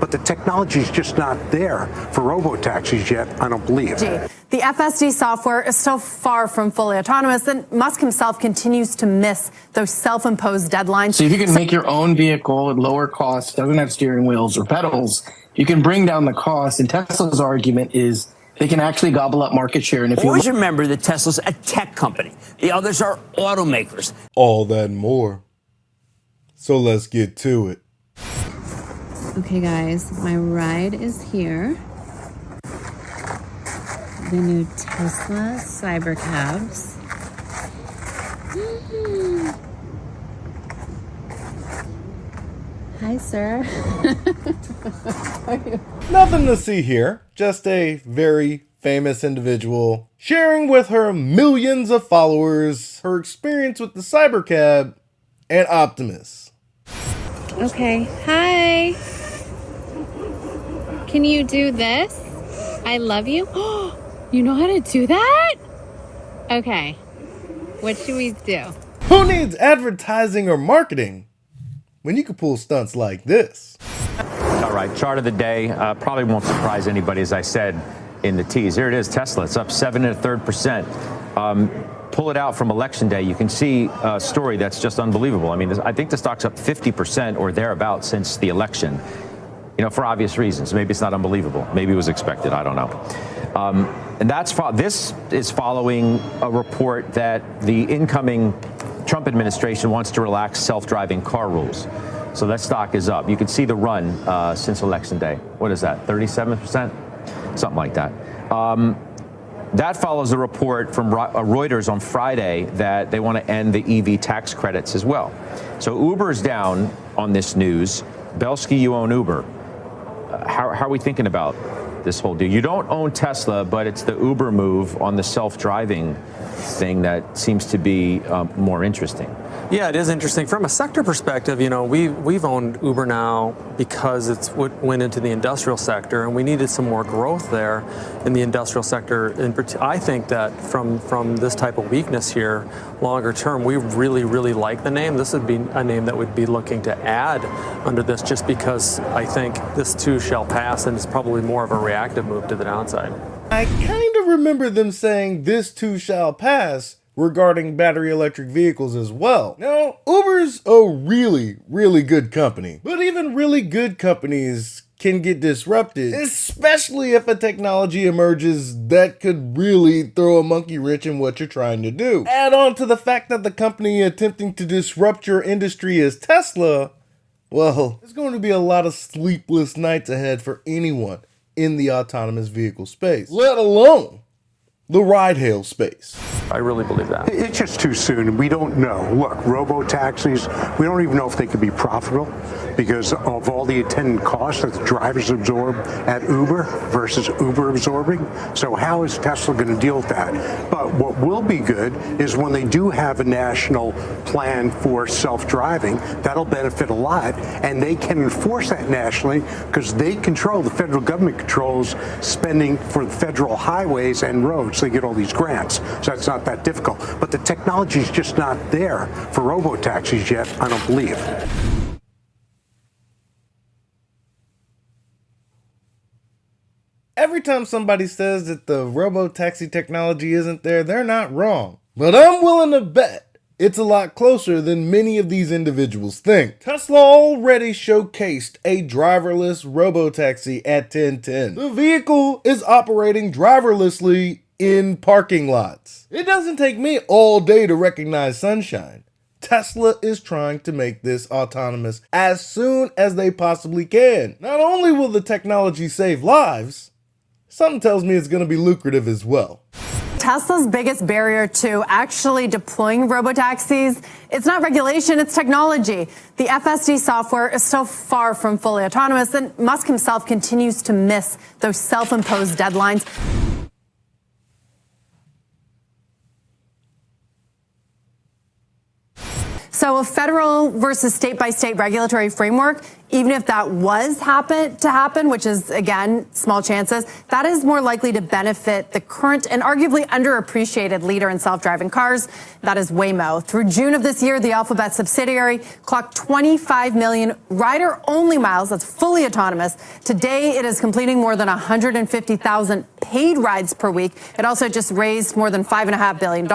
but the technology is just not there for robo-taxis yet, I don't believe. The FSD software is so far from fully autonomous, and Musk himself continues to miss those self-imposed deadlines. So if you can make your own vehicle at lower cost, doesn't have steering wheels or pedals, you can bring down the cost. And Tesla's argument is they can actually gobble up market share. And if you always remember that Tesla's a tech company, the others are automakers. All that and more. So let's get to it. Okay, guys, my ride is here. The new Tesla CYBERCABs. Hi, sir. How are you? Nothing to see here, just a very famous individual sharing with her millions of followers her experience with the CYBERCAB and Optimus. Okay, hi. Can you do this? I love you. You know how to do that? Okay, what should we do? Who needs advertising or marketing when you can pull stunts like this? All right, chart of the day. Probably won't surprise anybody, as I said in the tease. Here it is, Tesla. It's up 7 1/3%. Pull it out from election day. You can see a story that's just unbelievable. I mean, I think the stock's up 50% or thereabouts since the election. You know, for obvious reasons. Maybe it's not unbelievable. Maybe it was expected. I don't know. And this is following a report that the incoming Trump administration wants to relax self-driving car rules. So that stock is up. You can see the run since election day. What is that, 37%? Something like that. That follows a report from Reuters on Friday that they want to end the EV tax credits as well. So Uber's down on this news. Belsky, you own Uber. How are we thinking about this whole deal? You don't own Tesla, but it's the Uber move on the self-driving thing that seems to be more interesting. Yeah, it is interesting. From a sector perspective, you know, we've owned Uber now because it's what went into the industrial sector, and we needed some more growth there in the industrial sector. I think that from this type of weakness here, longer term, we really, really like the name. This would be a name that would be looking to add under this, just because I think this too shall pass, and it's probably more of a reactive move to the downside. I kind of remember them saying this too shall pass regarding battery electric vehicles as well. Now, Uber's a really, really good company, but even really good companies can get disrupted, especially if a technology emerges that could really throw a monkey wrench in what you're trying to do. Add on to the fact that the company attempting to disrupt your industry is Tesla, well, there's going to be a lot of sleepless nights ahead for anyone in the autonomous vehicle space, let alone the ride-hail space. I really believe that. It's just too soon. We don't know. Look, robo-taxis, we don't even know if they could be profitable because of all the attendant costs that the drivers absorb at Uber versus Uber absorbing. So how is Tesla going to deal with that? But what will be good is when they do have a national plan for self-driving, that'll benefit a lot, and they can enforce that nationally because the federal government controls spending for the federal highways and roads. They get all these grants, so that's not that difficult. But the technology is just not there for robo-taxis yet, I don't believe. Every time somebody says that the robo-taxi technology isn't there, they're not wrong. But I'm willing to bet it's a lot closer than many of these individuals think. Tesla already showcased a driverless robo-taxi at 1010. The vehicle is operating driverlessly in parking lots. It doesn't take me all day to recognize sunshine. Tesla is trying to make this autonomous as soon as they possibly can. Not only will the technology save lives, something tells me it's going to be lucrative as well. Tesla's biggest barrier to actually deploying robotaxis, it's not regulation, it's technology. The FSD software is so far from fully autonomous, and Musk himself continues to miss those self-imposed deadlines. So So a federal versus state-by-state regulatory framework, even if that was to happen, which is, again, small chances, that is more likely to benefit the current and arguably underappreciated leader in self-driving cars. That is WAYMO. Through June of this year, the Alphabet subsidiary clocked 25 million rider-only miles. That's fully autonomous. Today, it is completing more than 150,000 paid rides per week. It also just raised more than $5.5 billion,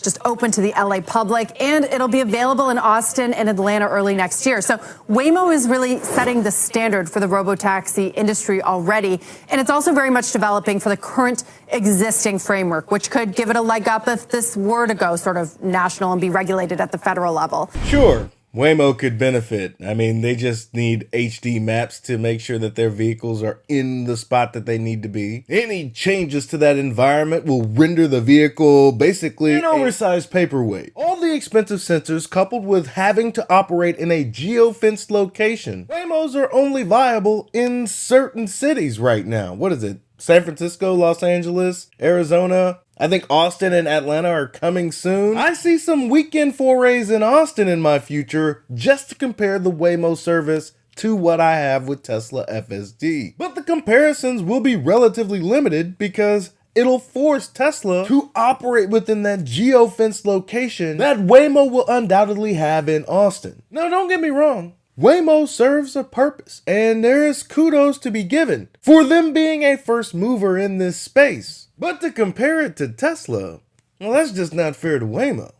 just open to the LA public, and it'll be available in Austin and Atlanta early next year. So WAYMO is really setting the standard for the robotaxi industry already, and it's also very much developing for the current existing framework, which could give it a leg up if this were to go sort of national and be regulated at the federal level. Sure, Waymo could benefit. I mean, they just need HD maps to make sure that their vehicles are in the spot that they need to be. Any changes to that environment will render the vehicle basically an oversized paperweight. All the expensive sensors coupled with having to operate in a geo-fenced location. Waymos are only viable in certain cities right now. What is it? San Francisco, Los Angeles, Arizona. I think Austin and Atlanta are coming soon. I see some weekend forays in Austin in my future just to compare the Waymo service to what I have with Tesla FSD. But the comparisons will be relatively limited because it'll force Tesla to operate within that geo-fenced location that Waymo will undoubtedly have in Austin. Now, don't get me wrong. Waymo serves a purpose, and there is kudos to be given for them being a first mover in this space. But to compare it to Tesla, well, that's just not fair to Waymo.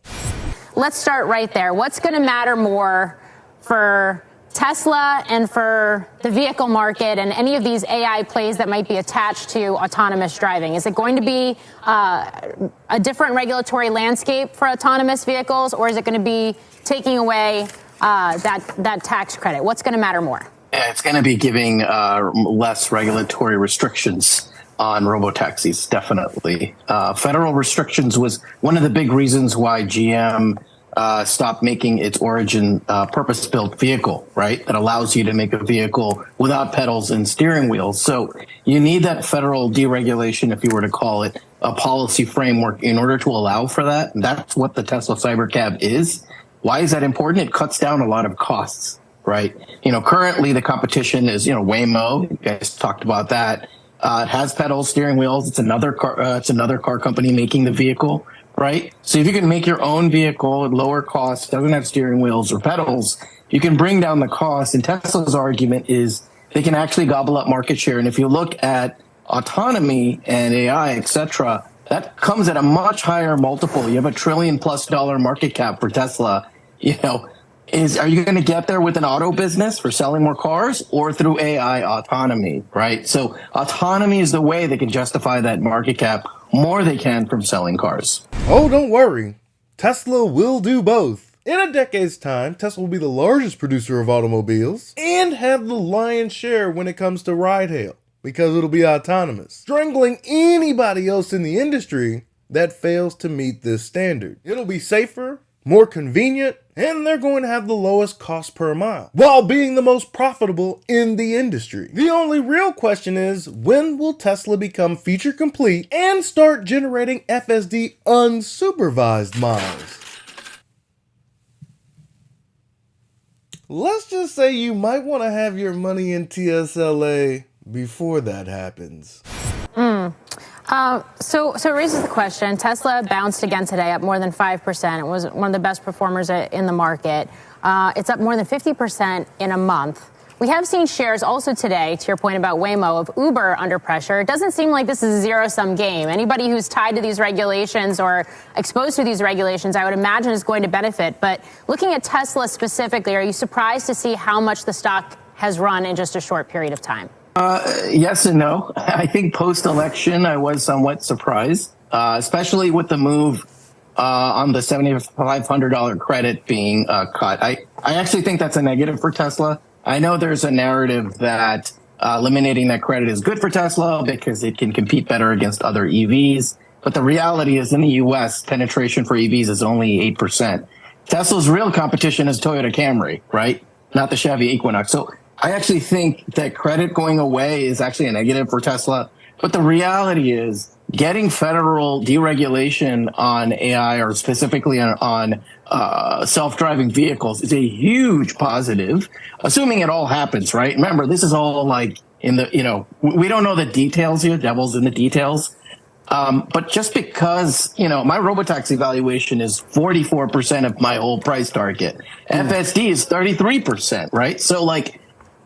Let's start right there. What's going to matter more for Tesla and for the vehicle market and any of these AI plays that might be attached to autonomous driving? Is it going to be a different regulatory landscape for autonomous vehicles, or is it going to be taking away that tax credit? What's going to matter more? Yeah, it's going to be giving less regulatory restrictions on robotaxis, definitely. Federal restrictions was one of the big reasons why GM stopped making its origin purpose-built vehicle, right? That allows you to make a vehicle without pedals and steering wheels. So you need that federal deregulation, if you were to call it, a policy framework in order to allow for that. That's what the Tesla CYBERCAB is. Why is that important? It cuts down a lot of costs, right? Currently the competition is, WAYMO. You guys talked about that. It has pedals, steering wheels. It's another car company making the vehicle, right? So if you can make your own vehicle at lower cost, doesn't have steering wheels or pedals, you can bring down the cost. And Tesla's argument is they can actually gobble up market share. And if you look at autonomy and AI, etc., that comes at a much higher multiple. You have $1 trillion+ market cap for Tesla. Are you going to get there with an auto business for selling more cars or through AI autonomy, right? So autonomy is the way they can justify that market cap more they can from selling cars. Oh, don't worry. Tesla will do both. In a decade's time, Tesla will be the largest producer of automobiles and have the lion's share when it comes to ride hail, because it'll be autonomous, strangling anybody else in the industry that fails to meet this standard. It'll be safer, more convenient, and they're going to have the lowest cost per mile, while being the most profitable in the industry. The only real question is, when will Tesla become feature complete and start generating FSD unsupervised miles? Let's just say you might want to have your money in TSLA before that happens. So it raises the question. Tesla bounced again today, up more than 5%. It was one of the best performers in the market. It's up more than 50% in a month. We have seen shares also today, to your point about WAYMO, of Uber under pressure. It doesn't seem like this is a zero-sum game. Anybody who's tied to these regulations or exposed to these regulations, I would imagine, is going to benefit. But looking at Tesla specifically, are you surprised to see how much the stock has run in just a short period of time? Yes and no. I think post-election, I was somewhat surprised, especially with the move on the $7,500 credit being cut. I actually think that's a negative for Tesla. I know there's a narrative that eliminating that credit is good for Tesla because it can compete better against other EVs. But the reality is in the U.S., penetration for EVs is only 8%. Tesla's real competition is Toyota Camry, right? Not the Chevy Equinox. So I actually think that credit going away is actually a negative for Tesla. But the reality is getting federal deregulation on AI, or specifically on self-driving vehicles, is a huge positive, assuming it all happens, right? Remember, this is all like we don't know the details here, devil's in the details. But just because, my robotaxi valuation is 44% of my whole price target. FSD is 33%, right? So like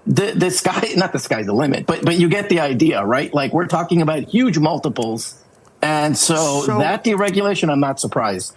the sky, not the sky's the limit, but you get the idea, right? Like we're talking about huge multiples. And so that deregulation, I'm not surprised.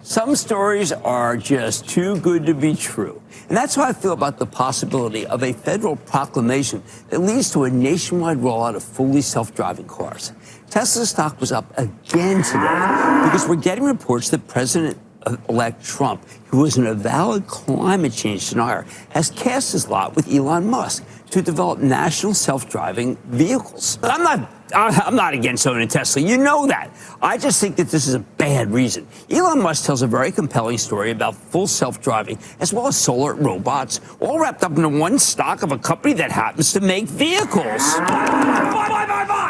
Some stories are just too good to be true. And that's how I feel about the possibility of a federal proclamation that leads to a nationwide rollout of fully self-driving cars. Tesla stock was up again today because we're getting reports that President-elect Trump, who is an avowed climate change denier, has cast his lot with Elon Musk to develop national self-driving vehicles. I'm not against owning Tesla. You know that. I just think that this is a bad reason. Elon Musk tells a very compelling story about full self-driving as well as solar robots, all wrapped up into one stock of a company that happens to make vehicles.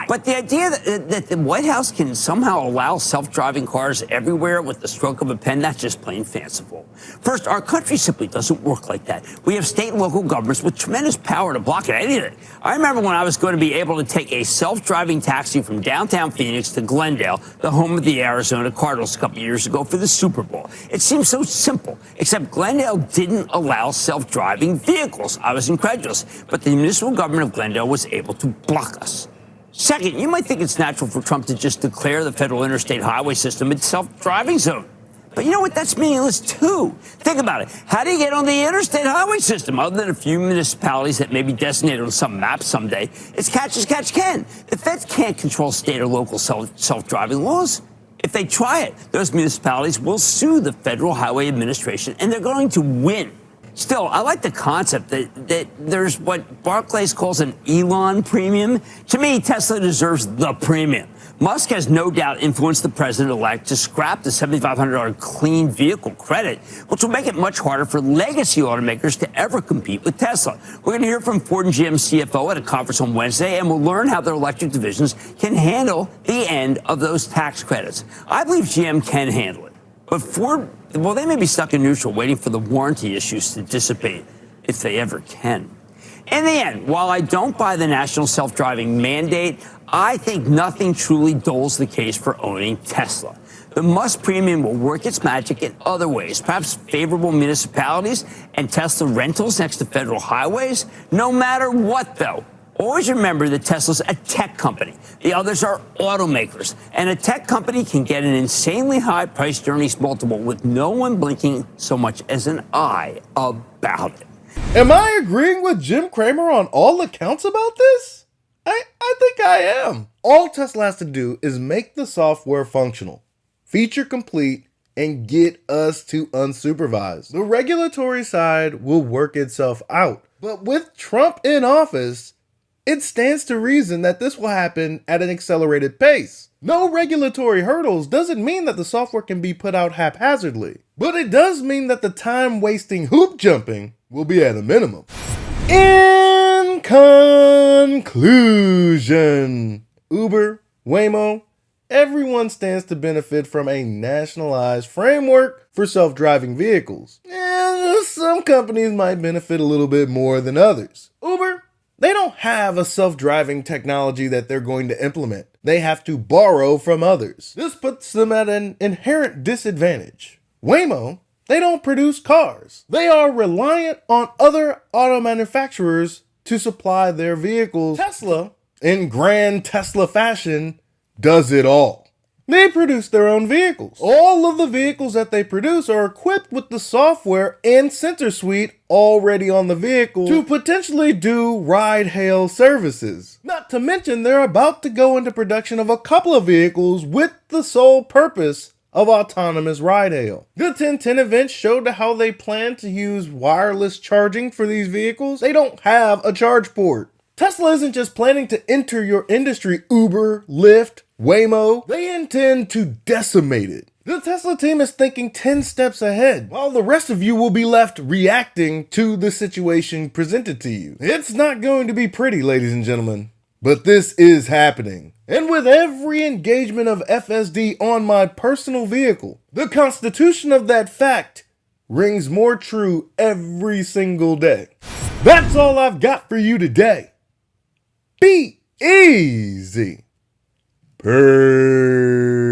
But the idea that the White House can somehow allow self-driving cars everywhere with the stroke of a pen, that's just plain fanciful. First, our country simply doesn't work like that. We have state and local governments with tremendous power to block anything. I remember when I was going to be able to take a self-driving taxi from downtown Phoenix to Glendale, the home of the Arizona Cardinals, a couple years ago for the Super Bowl. It seemed so simple, except Glendale didn't allow self-driving vehicles. I was incredulous, but the municipal government of Glendale was able to block us. Second, you might think it's natural for Trump to just declare the federal interstate highway system its self-driving zone. But you know what? That's meaningless, too. Think about it. How do you get on the interstate highway system other than a few municipalities that may be designated on some map someday? It's catch as catch can. The feds can't control state or local self-driving laws. If they try it, those municipalities will sue the Federal Highway Administration, and they're going to win. Still, I like the concept that there's what Barclays calls an Elon premium. To me, Tesla deserves the premium. Musk has no doubt influenced the president-elect to scrap the $7,500 clean vehicle credit, which will make it much harder for legacy automakers to ever compete with Tesla. We're going to hear from Ford and GM CFO at a conference on Wednesday, and we'll learn how their electric divisions can handle the end of those tax credits. I believe GM can handle it. But Ford, well, they may be stuck in neutral waiting for the warranty issues to dissipate, if they ever can. In the end, while I don't buy the national self-driving mandate, I think nothing truly dulls the case for owning Tesla. The Musk premium will work its magic in other ways, perhaps favorable municipalities and Tesla rentals next to federal highways. No matter what, though, always remember that Tesla's a tech company. The others are automakers. And a tech company can get an insanely high price earnings multiple with no one blinking so much as an eye about it. Am I agreeing with Jim Cramer on all accounts about this? I think I am. All Tesla has to do is make the software functional, feature complete, and get us to unsupervised. The regulatory side will work itself out. But with Trump in office, it stands to reason that this will happen at an accelerated pace. No regulatory hurdles doesn't mean that the software can be put out haphazardly, but it does mean that the time-wasting hoop jumping will be at a minimum. In conclusion, Uber, WAYMO, everyone stands to benefit from a nationalized framework for self-driving vehicles. And some companies might benefit a little bit more than others. Uber, they don't have a self-driving technology that they're going to implement. They have to borrow from others. This puts them at an inherent disadvantage. WAYMO, they don't produce cars. They are reliant on other auto manufacturers to supply their vehicles. Tesla, in grand Tesla fashion, does it all. They produce their own vehicles. All of the vehicles that they produce are equipped with the software and sensor suite already on the vehicle to potentially do ride-hail services. Not to mention they're about to go into production of a couple of vehicles with the sole purpose of autonomous ride-hail. The 1010 event showed how they plan to use wireless charging for these vehicles. They don't have a charge port. Tesla isn't just planning to enter your industry, Uber, Lyft, WAYMO. They intend to decimate it. The Tesla team is thinking 10 steps ahead, while the rest of you will be left reacting to the situation presented to you. It's not going to be pretty, ladies and gentlemen, but this is happening. And with every engagement of FSD on my personal vehicle, the constitution of that fact rings more true every single day. That's all I've got for you today. Be easy. Peace.